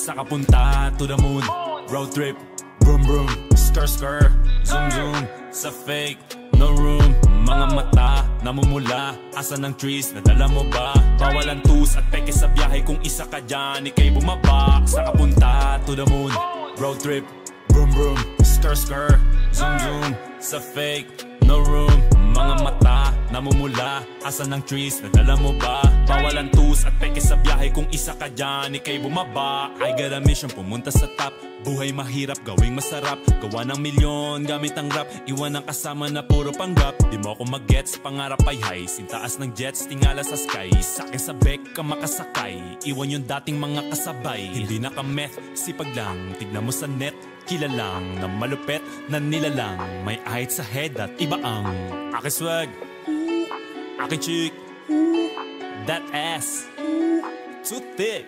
Sa kapunta to the moon, road trip, vroom vroom, skr skr, zoom zoom. Sa fake, no room. Mga mata, namumula, asa ng trees, nadala mo ba? Bawal ang tus at peke sa biyahe, kung isa ka dyan, ikay bumaba. Sa kapunta to the moon, road trip, vroom vroom, skr skr, zoom zoom. Sa fake, no room. Mga mata, namumula, asa ng trees, nadala mo ba? Bawal ang tus at peke sa biyahe, kung isa ka dyan, ikay bumaba. I got a mission, pumunta sa top. Buhay mahirap, gawing masarap. Gawa ng milyon, gamit ang rap. Iwan ang kasama na puro panggap. Di mo ako mag-gets, pangarap ay high. Sintaas ng jets, tingala sa sky. Sakin sa bek ka makasakay. Iwan yung dating mga kasabay. Hindi naka-meth, sipag lang. Tignan mo sa net, kilalang na malupet na nilalang. May ahit sa head at iba ang aking swag, aking chick, that ass, too thick.